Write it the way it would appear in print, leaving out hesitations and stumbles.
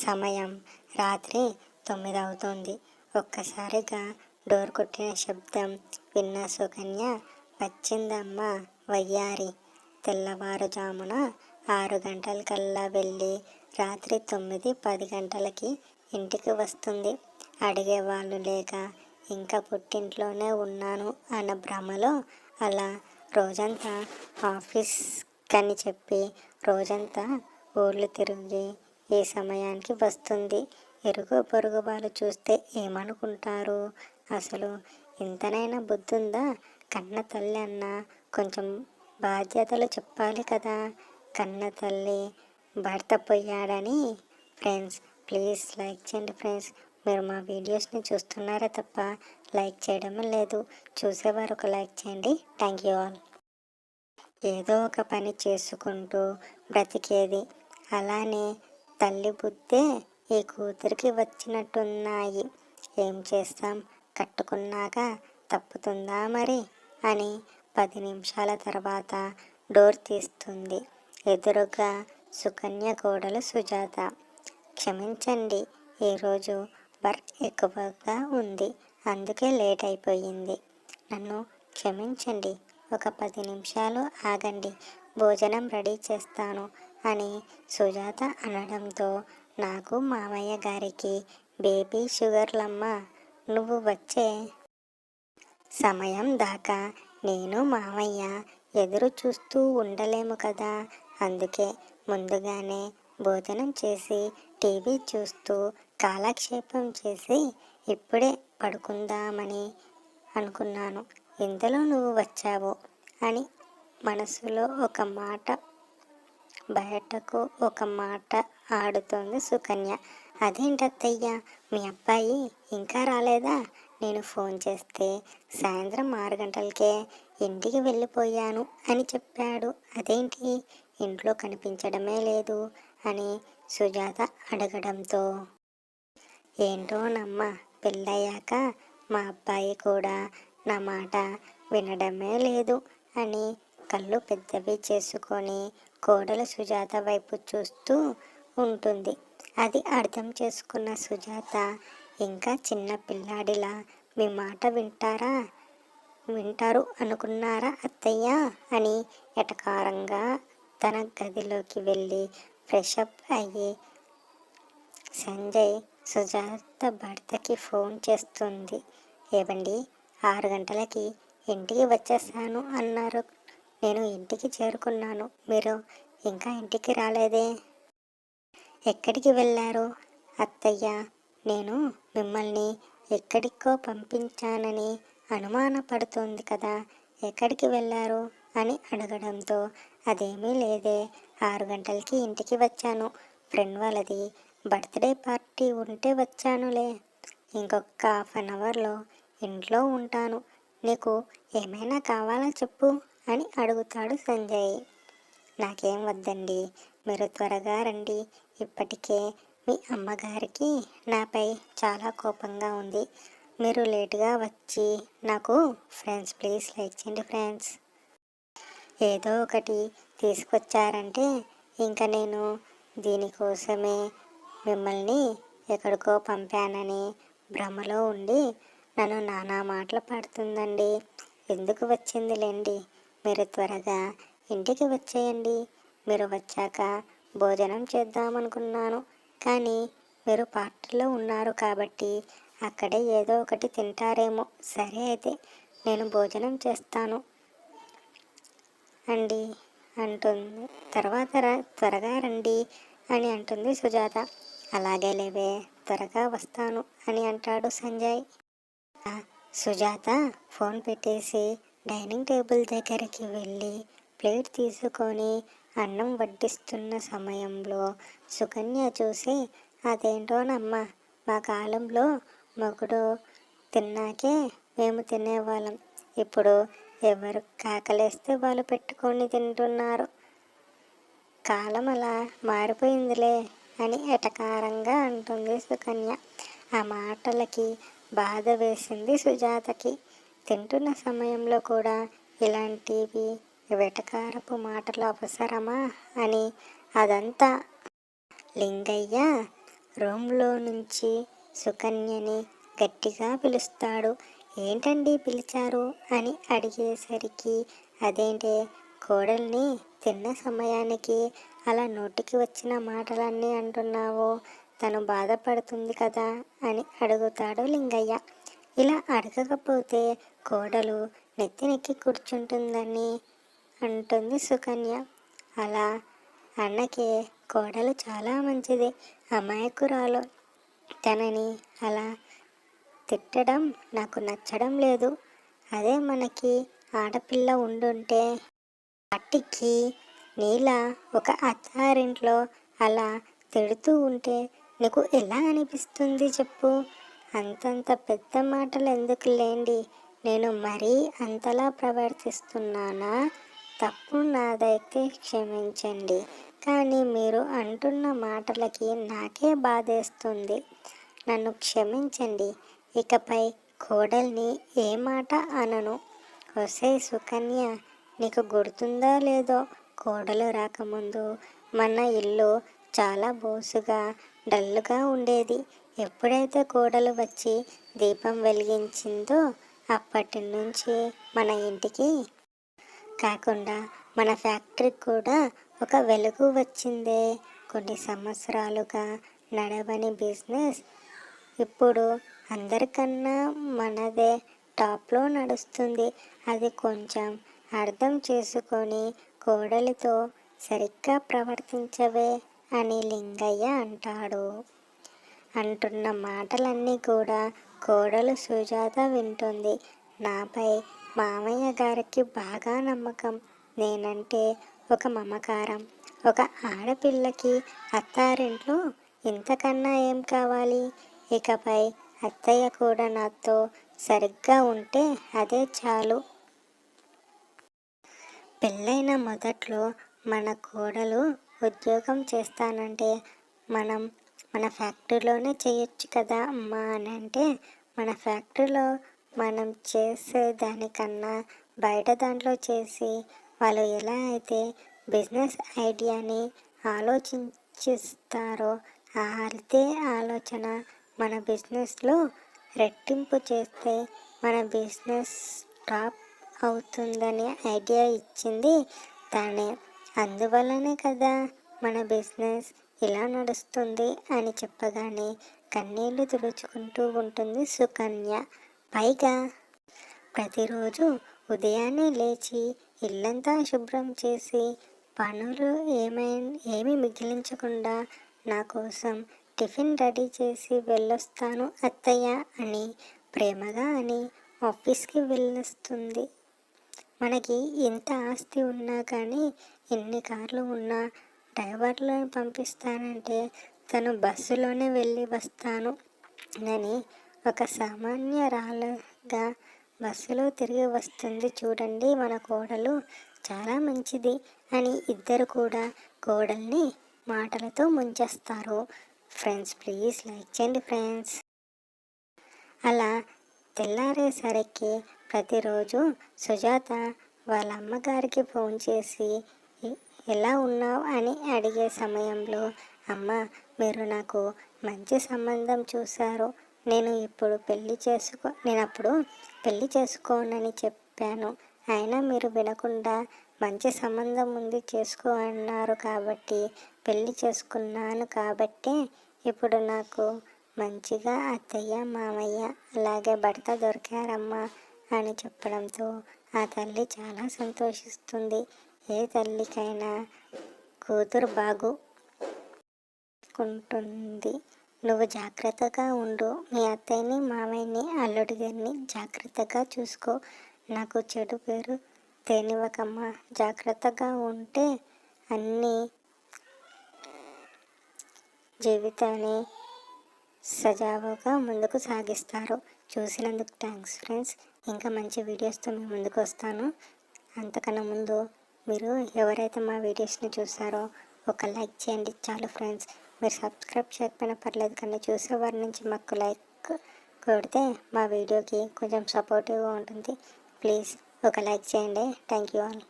సమయం రాత్రి 9 అవుతోంది. ఒక్కసారిగా డోర్ కొట్టిన శబ్దం విన్న సుకన్య వచ్చిందమ్మ వయ్యారి. తెల్లవారుజామున 6 గంటలకల్లా వెళ్ళి రాత్రి 9-10 గంటలకి ఇంటికి వస్తుంది. అడిగేవాళ్ళు లేక ఇంకా పుట్టింట్లోనే ఉన్నాను అన్న భ్రమలో అలా రోజంతా ఆఫీస్ కని చెప్పి రోజంతా ఊర్లు తిరిగి ఈ సమయానికి వస్తుంది. ఇరుగు పొరుగు వాళ్ళు చూస్తే ఏమనుకుంటారు? అసలు ఇంతనైనా బుద్ధుందా? కన్న తల్లి అన్న కొంచెం బాధ్యతలు చెప్పాలి కదా. కన్న తల్లి భర్త పోయాడని. ఫ్రెండ్స్ ప్లీజ్ లైక్ చేయండి ఫ్రెండ్స్. మీరు మా వీడియోస్ని చూస్తున్నారా తప్ప లైక్ చేయడమే లేదు. చూసేవారు ఒక లైక్ చేయండి. Thank you all. ఏదో ఒక పని చేసుకుంటూ బ్రతికేది. అలానే తల్లి బుద్ధే ఈ కూతురికి వచ్చినట్టున్నాయి. ఏం చేస్తాం, కట్టుకున్నాక తప్పుతుందా మరి అని 10 నిమిషాల తర్వాత డోర్ తీస్తుంది. ఎదురుగా సుకన్య కోడలు సుజాత. క్షమించండి, ఈరోజు వర్క్ ఎక్కువగా ఉంది, అందుకే లేట్ అయిపోయింది. నన్ను క్షమించండి, ఒక 10 నిమిషాలు ఆగండి, భోజనం రెడీ చేస్తాను అని సుజాత అనడంతో నాకు మామయ్య గారికి బేబీ షుగర్లమ్మ. నువ్వు వచ్చే సమయం దాకా నేను మామయ్య ఎదురు చూస్తూ ఉండలేము కదా. అందుకే ముందుగానే భోజనం చేసి టీవీ చూస్తూ కాలక్షేపం చేసి ఇప్పుడే పడుకుందామని అనుకున్నాను. ఇంతలో నువ్వు వచ్చావు అని మనసులో ఒక మాట, బయటకు ఒక మాట ఆడుతోంది సుకన్య. అదేంటత్తయ్య, మీ అబ్బాయి ఇంకా రాలేదా? నేను ఫోన్ చేస్తే సాయంత్రం 6 గంటలకే ఇంటికి వెళ్ళిపోయాను అని చెప్పాడు. అదేంటి ఇంట్లో కనిపించడమే లేదు అని సుజాత అడగడంతో, ఏంటోనమ్మ, పెళ్ళయ్యాక మా అబ్బాయి కూడా నా మాట వినడమే లేదు అని కళ్ళు పెద్దవి చేసుకొని కోడలు సుజాత వైపు చూస్తూ ఉంటుంది. అది అర్థం చేసుకున్న సుజాత, ఇంకా చిన్న పిల్లాడిలా మీ మాట వింటారు అనుకున్నారా అత్తయ్య అని ఎటకారంగా తన గదిలోకి వెళ్ళి ఫ్రెష్ అప్ అయ్యి సంజయ్ సుజాత భర్తకి ఫోన్ చేస్తుంది. ఏవండి, 6 గంటలకి ఇంటికి వచ్చేసాను అన్నారు. నేను ఇంటికి చేరుకున్నాను, మీరు ఇంకా ఇంటికి రాలేదే? ఎక్కడికి వెళ్ళారు అత్తయ్య? నేను మిమ్మల్ని ఎక్కడికో పంపించానని అనుమానపడుతోంది కదా, ఎక్కడికి వెళ్ళారు అని అడగడంతో, అదేమీ లేదే, 6 గంటలకి ఇంటికి వచ్చాను, ఫ్రెండ్ వాళ్ళది బర్త్డే పార్టీ ఉంటే వచ్చానులే, ఇంకొక 1/2 అవర్లో ఇంట్లో ఉంటాను, నీకు ఏమైనా కావాలా చెప్పు అని అడుగుతాడు సంజయ్. నాకేం వద్దండి, మీరు త్వరగా రండి, ఇప్పటికే మీ అమ్మగారికి నాపై చాలా కోపంగా ఉంది, మీరు లేటుగా వచ్చి నాకు. ఫ్రెండ్స్ ప్లీజ్ లైక్ చేయండి ఫ్రెండ్స్. ఏదో ఒకటి తీసుకొచ్చారంటే ఇంకా నేను దీనికోసమే మిమ్మల్ని ఎక్కడికో పంపానని భ్రమలో ఉండి నన్ను నానా మాటలు పడుతుందండి. ఎందుకు వచ్చిందిలేండి, మీరు త్వరగా ఇంటికి వచ్చేయండి, మీరు వచ్చాక భోజనం చేద్దామనుకున్నాను, కానీ మీరు పార్టీలో ఉన్నారు కాబట్టి అక్కడే ఏదో ఒకటి తింటారేమో. సరే అయితే నేను భోజనం చేస్తాను అండి అంటుంది. తర్వాత త్వరగా రండి అని అంటుంది సుజాత. అలాగే లేవే, త్వరగా వస్తాను అని అంటాడు సంజయ్. సుజాత ఫోన్ పెట్టేసి డైనింగ్ టేబుల్ దగ్గరికి వెళ్ళి ప్లేట్ తీసుకొని అన్నం వడ్డిస్తున్న సమయంలో సుకన్య చూసి, అదేంటోనమ్మా, మా కాలంలో మొగుడు తిన్నాకే మేము తినేవాళ్ళం, ఇప్పుడు ఎవరు కాకలేస్తే వాళ్ళు పెట్టుకొని తింటున్నారు, కాలం అలా మారిపోయిందిలే అని ఎటకారంగా అంటుంది సుకన్య. ఆ మాటలకి బాధ వేసింది సుజాతకి. తింటున్న సమయంలో కూడా ఇలాంటివి వెటకారపు మాటలు అవసరమా అని. అదంతా లింగయ్య రూమ్లో నుంచి సుకన్యని గట్టిగా పిలుస్తాడు. ఏంటండి పిలిచారు అని అడిగేసరికి, అదేంటే కోడల్ని తిన్న సమయానికి అలా నోటికి వచ్చిన మాటలన్నీ అంటున్నావు, తను బాధపడుతుంది కదా అని అడుగుతాడు లింగయ్య. ఇలా అడగకపోతే కోడలు నెత్తినెక్కి కూర్చుంటుందని అంటుంది సుకన్య. అలా అన్నకే కోడలు చాలా మంచిది, అమాయకురాలు. తనని అలా తిట్టడం నాకు నచ్చడం లేదు. అదే మనకి ఆడపిల్ల ఉండుంటే వాటికి నీలా ఒక అత్తారింట్లో అలా తిడుతూ ఉంటే నీకు ఎలా అనిపిస్తుంది చెప్పు? అంతంత పెద్ద మాటలు ఎందుకు లేండి, నేను మరీ అంతలా ప్రవర్తిస్తున్నానా? తప్పు నాదైతే క్షమించండి, కానీ మీరు అంటున్న మాటలకి నాకే బాధేస్తుంది. నన్ను క్షమించండి, ఇకపై కోడల్ని ఏ మాట అనను. ఒసేయ్ సుకన్య, నీకు గుర్తుందో లేదో, కోడలు రాకముందు మన ఇల్లు చాలా బోసుగా డల్లుగా ఉండేది. ఎప్పుడైతే కోడలు వచ్చి దీపం వెలిగించిందో అప్పటి నుంచి మన ఇంటికి కాకుండా మన ఫ్యాక్టరీకి కూడా ఒక వెలుగు వచ్చిందే. కొన్ని సంవత్సరాలుగా నడవని బిజినెస్ ఇప్పుడు అందరికన్నా మనదే టాప్లో నడుస్తుంది. అది కొంచెం అర్థం చేసుకొని కోడలితో సరిగ్గా ప్రవర్తించవే అని లింగయ్య అంటాడు. అంటున్న మాటలన్నీ కూడా కోడలు సుజాత వింటుంది. నాపై మామయ్య గారికి బాగా నమ్మకం, నేనంటే ఒక మమకారం. ఒక ఆడపిల్లకి అత్తారింట్లో ఇంతకన్నా ఏం కావాలి? ఇకపై అత్తయ్య కూడా నాతో సరిగ్గా ఉంటే అదే చాలు. పెళ్ళైన మొదట్లో మన కోడలు ఉద్యోగం చేస్తానంటే మనం మన ఫ్యాక్టరీలోనే చేయొచ్చు కదా అమ్మా అని అంటే, మన ఫ్యాక్టరీలో మనం చేసేదానికన్నా బయట దాంట్లో చేసి వాళ్ళు ఎలా అయితే బిజినెస్ ఐడియాని ఆలోచించిస్తారో అదే ఆలోచన మన బిజినెస్లో రెట్టింపు చేస్తే మన బిజినెస్ టాప్ అవుతుందని ఐడియా ఇచ్చింది తనే. అందువల్లనే కదా మన బిజినెస్ ఇలా నడుస్తుంది అని చెప్పగానే కన్నీళ్లు తుడుచుకుంటూ ఉంటుంది సుకన్య. పైగా ప్రతిరోజు ఉదయాన్నే లేచి ఇల్లంతా శుభ్రం చేసి పనులు ఏమీ మిగిలించకుండా నా కోసం టిఫిన్ రెడీ చేసి వెళ్ళొస్తాను అత్తయ్య అని ప్రేమగా అని ఆఫీస్కి వెళ్ళొస్తుంది. మనకి ఎంత ఆస్తి ఉన్నా కానీ, ఎన్ని కార్లు ఉన్నా డ్రైవర్లను పంపిస్తానంటే తను బస్సులోనే వెళ్ళి వస్తాను అని ఒక సామాన్యరాలుగా బస్సులో తిరిగి వస్తుంది చూడండి మన కోడలు, చాలా మంచిది అని ఇద్దరు కూడా కోడల్ని మాటలతో ముంచేస్తారు. ఫ్రెండ్స్, ప్లీజ్ లైక్ చేయండి ఫ్రెండ్స్. అలా తెల్లారేసరికి ప్రతిరోజు సుజాత వాళ్ళ అమ్మగారికి ఫోన్ చేసి ఎలా ఉన్నావు అని అడిగే సమయంలో, అమ్మ మీరు నాకు మంచి సంబంధం చూశారు, నేను అప్పుడు పెళ్ళి చేసుకోనని చెప్పాను, అయినా మీరు వినకుండా మంచి సంబంధం ఉంది చేసుకో అన్నారు కాబట్టి పెళ్ళి చేసుకున్నాను. కాబట్టి ఇప్పుడు నాకు మంచిగా అత్తయ్య మామయ్య అలాగే భర్త దొరికారమ్మా అని చెప్పడంతో ఆ తల్లి చాలా సంతోషిస్తుంది. ఏ తల్లికైనా కూతురు బాగుంటుంది. నువ్వు జాగ్రత్తగా ఉండు, మీ అత్తయ్యని మామయ్యని అల్లుడి గారిని జాగ్రత్తగా చూసుకో, నాకు చెడు పేరు తేనివ్వకమ్మా, జాగ్రత్తగా ఉంటే అన్నీ జీవితాన్ని సజావుగా ముందుకు సాగిస్తారు. చూసినందుకు థ్యాంక్స్ ఫ్రెండ్స్. ఇంకా మంచి వీడియోస్తో మీ ముందుకు వస్తాను. అంతకన్నా ముందు మీరు ఎవరైతే మా వీడియోస్ని చూసారో ఒక లైక్ చేయండి చాలు ఫ్రెండ్స్. మీరు సబ్స్క్రైబ్ చేయకపోయినా పర్లేదు, కానీ చూసేవారి నుంచి మాకు లైక్ కొడితే మా వీడియోకి కొంచెం సపోర్టివ్గా ఉంటుంది. ప్లీజ్ ఒక లైక్ చేయండి. Thank you all.